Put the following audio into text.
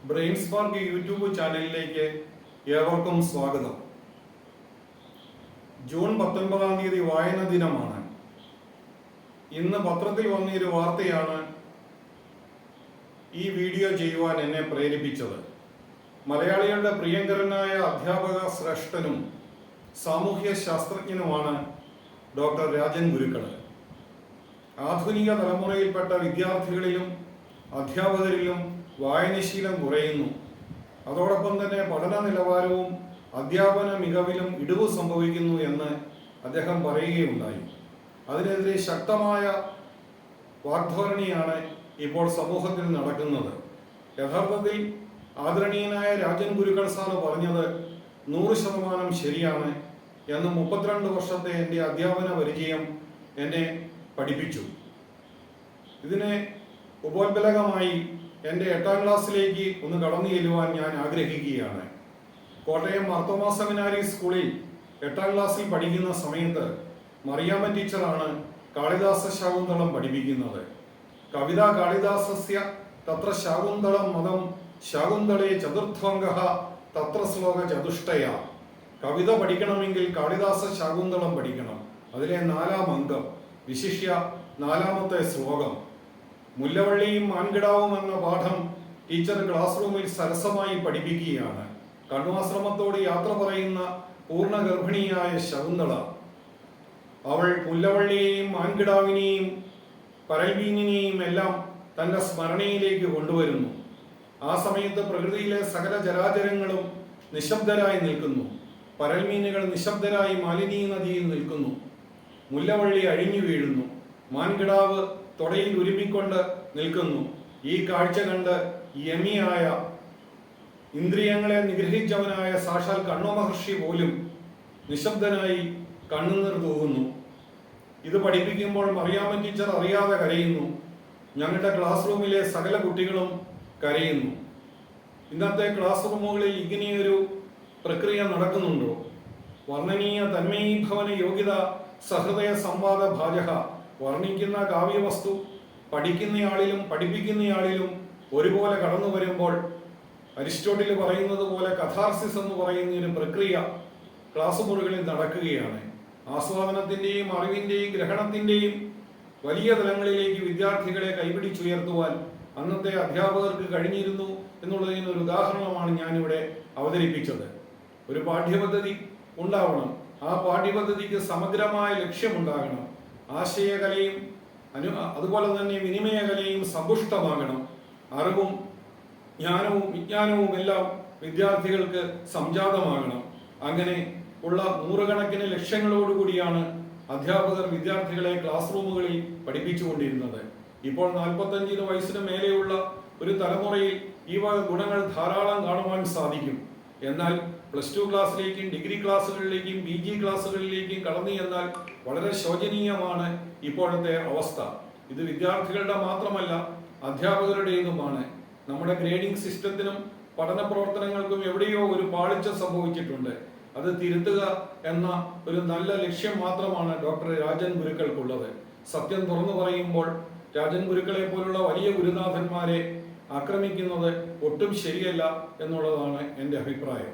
Brain spark YouTube ചാനലിലേക്ക് ഏവർക്കും സ്വാഗതം. ജൂൺ 19 വായന ദിനമാണ്. ഇന്ന് പത്രത്തിൽ വന്നൊരു വാർത്തയാണ് ഈ വീഡിയോ ചെയ്യുവാൻ എന്നെ പ്രേരിപ്പിച്ചത്. മലയാളികളുടെ പ്രിയങ്കരനായ അധ്യാപക ശ്രേഷ്ഠനും സാമൂഹ്യ ശാസ്ത്രജ്ഞനുമാണ് ഡോക്ടർ രാജൻ ഗുരുക്കൾ. ആധുനിക തലമുറയിൽപ്പെട്ട വിദ്യാർത്ഥികളിലും അധ്യാപകരിലും വായനശീലം കുറയുന്നു. അതോടൊപ്പം തന്നെ പഠന നിലവാരവും അധ്യാപന മികവിലും ഇടിവ് സംഭവിക്കുന്നു എന്ന് അദ്ദേഹം പറയുകയുണ്ടായി. അതിനെതിരെ ശക്തമായ വാഗ്ധോരണിയാണ് ഇപ്പോൾ സമൂഹത്തിൽ നടക്കുന്നത്. യഥാർത്ഥത്തിൽ ആദരണീയനായ രാജൻ ഗുരുക്കൾ സാറ് പറഞ്ഞത് 100% ശരിയാണ് എന്ന് 32 വർഷത്തെ എൻ്റെ അധ്യാപന പരിചയം എന്നെ പഠിപ്പിച്ചു. ഇതിനെ ഉപോത്ബലകമായി എൻ്റെ 8ാം ക്ലാസ്സിലേക്ക് ഒന്ന് കടന്നു ചെല്ലുവാൻ ഞാൻ ആഗ്രഹിക്കുകയാണ്. കോട്ടയം മാർത്തോമാ സെമിനാരി സ്കൂളിൽ 8ാം ക്ലാസ്സിൽ പഠിക്കുന്ന സമയത്ത് മറിയാമ്മ ടീച്ചറാണ് കാളിദാസ ശാകുന്തളം പഠിപ്പിക്കുന്നത്. കവിത കാളിദാസസ്യ തത്ര ശാകുന്തളം മതം ശാകുന്തളേ ചതുർത്ഥോംഗഃ തത്ര ശ്ലോക ചതുഷ്ടയ. കവിത പഠിക്കണമെങ്കിൽ കാളിദാസ ശാകുന്തളം പഠിക്കണം. അതിലെ 4ാം അംഗം, വിശിഷ്യ 4ാമത്തെ ശ്ലോകം. മുല്ലവള്ളിയും മാൻകിടാവും എന്ന പാഠം ടീച്ചർ ക്ലാസ് റൂമിൽ സരസമായി പഠിപ്പിക്കുകയാണ്. കണ്വാശ്രമത്തോട് യാത്ര പറയുന്ന പൂർണ്ണ ഗർഭിണിയായ ശകുന്തള, അവൾ മുല്ലവള്ളിയെയും മാൻകിടാവിനെയും പരൽവീനിനെയും എല്ലാം തന്റെ സ്മരണയിലേക്ക് കൊണ്ടുവരുന്നു. ആ സമയത്ത് പ്രകൃതിയിലെ സകല ചരാചരങ്ങളും നിശബ്ദരായി നിൽക്കുന്നു. പരൽമീനുകൾ നിശബ്ദരായി മാലിനീ നദിയിൽ നിൽക്കുന്നു. മുല്ലവള്ളി അഴിഞ്ഞു വീഴുന്നു. മാൻകിടാവ് തൊടയിൽ ഉരുമിക്കൊണ്ട് നിൽക്കുന്നു. ഈ കാഴ്ച കണ്ട് യമിയായ ഇന്ദ്രിയങ്ങളെ നിഗ്രഹിച്ചവനായ സാക്ഷാൽ കണ്വ മഹർഷി പോലും നിശബ്ദനായി കണ്ണുനീർ തൂകുന്നു. ഇത് പഠിപ്പിക്കുമ്പോൾ മറിയാമ്മ ടീച്ചർ അറിയാതെ കരയുന്നു. ഞങ്ങളുടെ ക്ലാസ് റൂമിലെ സകല കുട്ടികളും കരയുന്നു. ഇന്നത്തെ ക്ലാസ് റൂമുകളിൽ ഇങ്ങനെയൊരു പ്രക്രിയ നടക്കുന്നുണ്ടോ? വർണ്ണനീയ തന്മയീഭവന യോഗ്യത സഹൃദയ സംവാദ ഭാജക. വർണ്ണിക്കുന്ന കാവ്യവസ്തു പഠിക്കുന്നയാളിലും പഠിപ്പിക്കുന്നയാളിലും ഒരുപോലെ കടന്നു വരുമ്പോൾ അരിസ്റ്റോട്ടിൽ പറയുന്നത് പോലെ കഥാർസിസ് എന്ന് പറയുന്ന ഒരു പ്രക്രിയ ക്ലാസ് മുറികളിൽ നടക്കുകയാണ്. ആസ്വാദനത്തിൻ്റെയും അറിവിൻ്റെയും ഗ്രഹണത്തിൻ്റെയും വലിയ തലങ്ങളിലേക്ക് വിദ്യാർത്ഥികളെ കൈപിടിച്ചുയർത്തുവാൻ അന്നത്തെ അധ്യാപകർക്ക് കഴിഞ്ഞിരുന്നു എന്നുള്ളതിന് ഒരു ഉദാഹരണമാണ് ഞാനിവിടെ അവതരിപ്പിച്ചത്. ഒരു പാഠ്യപദ്ധതി ഉണ്ടാവണം. ആ പാഠ്യപദ്ധതിക്ക് സമഗ്രമായ ലക്ഷ്യമുണ്ടാകണം. ആശയകലയും അതുപോലെ തന്നെ വിനിമയകലയും സമ്പുഷ്ടമാകണം. അറിവും ജ്ഞാനവും വിജ്ഞാനവും എല്ലാം വിദ്യാർത്ഥികൾക്ക് സംജാതമാകണം. അങ്ങനെ ഉള്ള നൂറുകണക്കിന് ലക്ഷ്യങ്ങളോടുകൂടിയാണ് അധ്യാപകർ വിദ്യാർത്ഥികളെ ക്ലാസ് റൂമുകളിൽ പഠിപ്പിച്ചുകൊണ്ടിരുന്നത്. ഇപ്പോൾ 45 വയസ്സിന് മേലെയുള്ള ഒരു തലമുറയിൽ ഈ വക ഗുണങ്ങൾ ധാരാളം കാണുവാൻ സാധിക്കും. എന്നാൽ +2 ക്ലാസ്സിലേക്കും ഡിഗ്രി ക്ലാസ്സുകളിലേക്കും PG ക്ലാസ്സുകളിലേക്കും കടന്നു ചെന്നാൽ വളരെ ശോചനീയമാണ് ഇപ്പോഴത്തെ അവസ്ഥ. ഇത് വിദ്യാർത്ഥികളുടെ മാത്രമല്ല അധ്യാപകരുടേതുമാണ്. നമ്മുടെ ഗ്രേഡിംഗ് സിസ്റ്റത്തിനും പഠന പ്രവർത്തനങ്ങൾക്കും എവിടെയോ ഒരു പാളിച്ച സംഭവിച്ചിട്ടുണ്ട്. അത് തിരുത്തുക എന്ന ഒരു നല്ല ലക്ഷ്യം മാത്രമാണ് ഡോക്ടർ രാജൻ ഗുരുക്കൾക്കുള്ളത്. സത്യം തുറന്നു പറയുമ്പോൾ രാജൻ ഗുരുക്കളെ പോലുള്ള വലിയ ഗുരുനാഥന്മാരെ ആക്രമിക്കുന്നത് ഒട്ടും ശരിയല്ല എന്നുള്ളതാണ് എൻ്റെ അഭിപ്രായം.